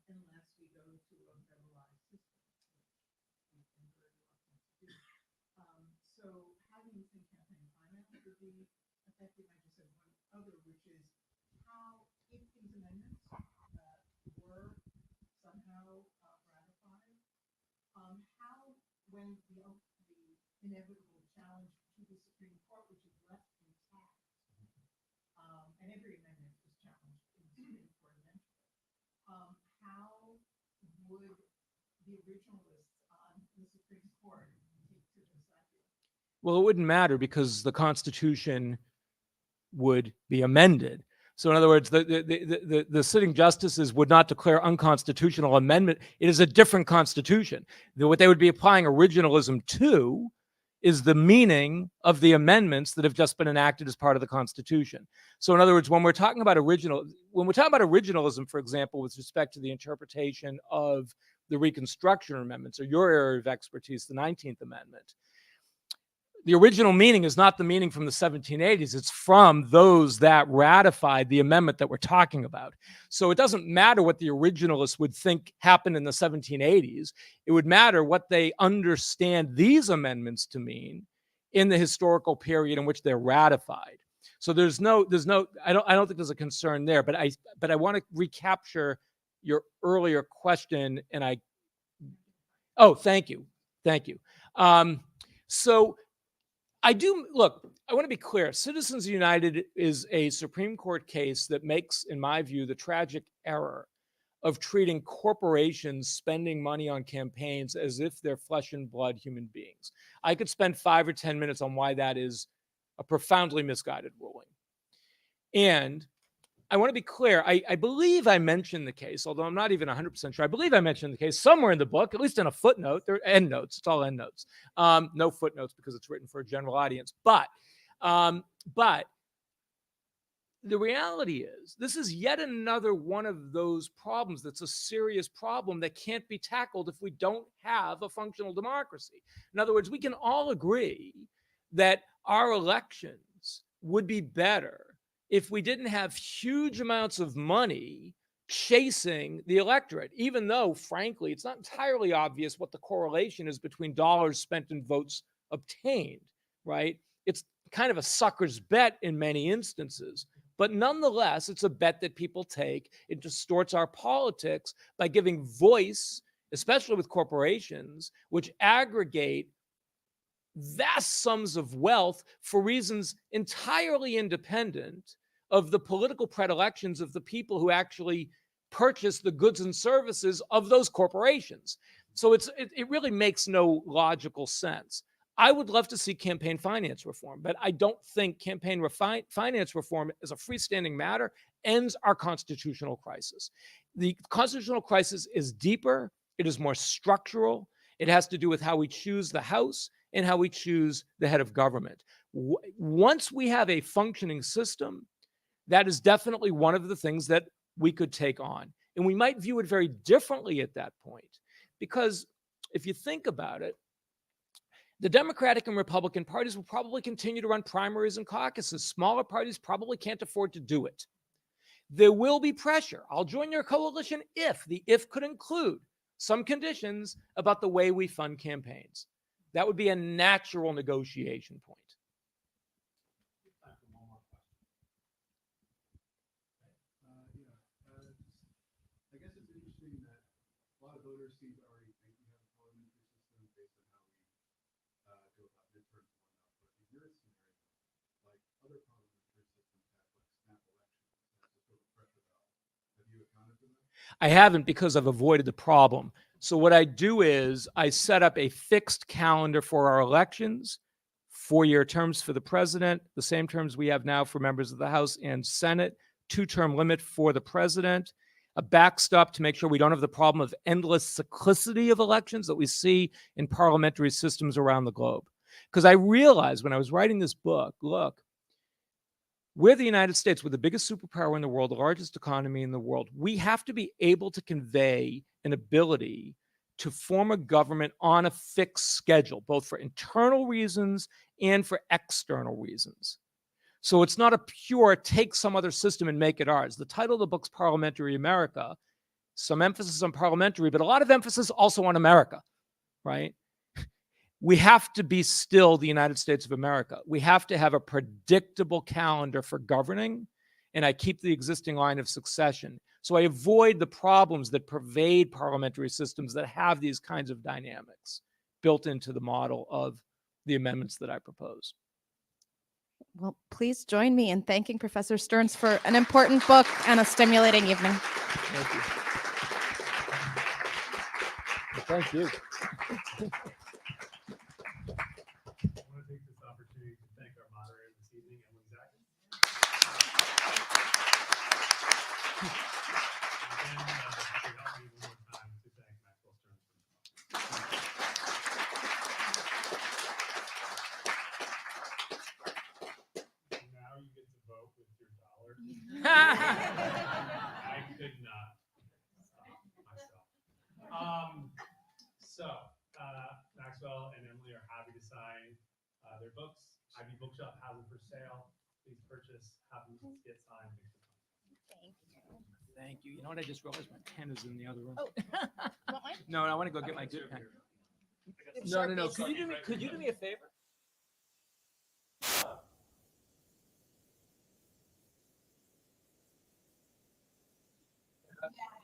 unless we go to a federalized system, which we've been very reluctant to do. So how do you think campaign finance would be affected? I just said one other, which is how, if these amendments were somehow ratified, how, when the inevitable challenge to the Supreme Court, which is left intact, and every amendment was challenged in the Supreme Court eventually, how would the originalists on the Supreme Court take to this idea? Well, it wouldn't matter because the Constitution would be amended. So in other words, the sitting justices would not declare unconstitutional amendment. It is a different Constitution. What they would be applying originalism to is the meaning of the amendments that have just been enacted as part of the Constitution. So in other words, when we're talking about originalism, for example, with respect to the interpretation of the Reconstruction amendments, or your area of expertise, the 19th Amendment, the original meaning is not the meaning from the 1780s. It's from those that ratified the amendment that we're talking about. So it doesn't matter what the originalists would think happened in the 1780s. It would matter what they understand these amendments to mean in the historical period in which they're ratified. So I don't think there's a concern there, but I want to recapture your earlier question. Thank you. So I want to be clear. Citizens United is a Supreme Court case that makes, in my view, the tragic error of treating corporations spending money on campaigns as if they're flesh and blood human beings. I could spend 5 or 10 minutes on why that is a profoundly misguided ruling. And I want to be clear. I believe I mentioned the case, although I'm not even 100% sure. I believe I mentioned the case somewhere in the book, at least in a footnote. There are endnotes. It's all endnotes. No footnotes because it's written for a general audience. But the reality is this is yet another one of those problems that's a serious problem that can't be tackled if we don't have a functional democracy. In other words, we can all agree that our elections would be better if we didn't have huge amounts of money chasing the electorate, even though, frankly, it's not entirely obvious what the correlation is between dollars spent and votes obtained, right? It's kind of a sucker's bet in many instances. But nonetheless, it's a bet that people take. It distorts our politics by giving voice, especially with corporations, which aggregate vast sums of wealth for reasons entirely independent of the political predilections of the people who actually purchase the goods and services of those corporations. So it really makes no logical sense. I would love to see campaign finance reform, but I don't think campaign finance reform as a freestanding matter ends our constitutional crisis. The constitutional crisis is deeper. It is more structural. It has to do with how we choose the House and how we choose the head of government. Once we have a functioning system, that is definitely one of the things that we could take on. And we might view it very differently at that point. Because if you think about it, the Democratic and Republican parties will probably continue to run primaries and caucuses. Smaller parties probably can't afford to do it. There will be pressure. I'll join your coalition if the if could include some conditions about the way we fund campaigns. That would be a natural negotiation point. Time for one more question. I guess it's interesting that a lot of voters seem to already think we have a parliamentary system based on how we go about midterms and whatnot. But in your scenario, like other parliamentary systems have like snap elections, that's a sort of pressure valve. Have you accounted for that? I haven't, because I've avoided the problem. So what I do is I set up a fixed calendar for our elections, 4-year terms for the president, the same terms we have now for members of the House and Senate, 2-term limit for the president, a backstop to make sure we don't have the problem of endless cyclicity of elections that we see in parliamentary systems around the globe. Because I realized when I was writing this book, look, we're the United States. We're the biggest superpower in the world, the largest economy in the world. We have to be able to convey an ability to form a government on a fixed schedule, both for internal reasons and for external reasons. So it's not a pure take some other system and make it ours. The title of the book's Parliamentary America, some emphasis on parliamentary, but a lot of emphasis also on America, right? We have to be still the United States of America. We have to have a predictable calendar for governing, and I keep the existing line of succession. So I avoid the problems that pervade parliamentary systems that have these kinds of dynamics built into the model of the amendments that I propose. Well, please join me in thanking Professor Stearns for an important book and a stimulating evening. Thank you. Thank you. I want to take this opportunity to thank our moderator this evening, Emily Zachary. And allow me one more time to thank Maxwell Stearns. Now you get to vote with your dollar. I could not stop myself. So Maxwell and Emily are happy to sign Their books, Ivy Bookshop has them for sale. Please purchase, have them get signed. Thank you. Thank you. You know what? I just realized my pen is in the other room. Oh, want mine? No, I want to go get my good pen. No, no, no. Could you do me a favor? Yeah.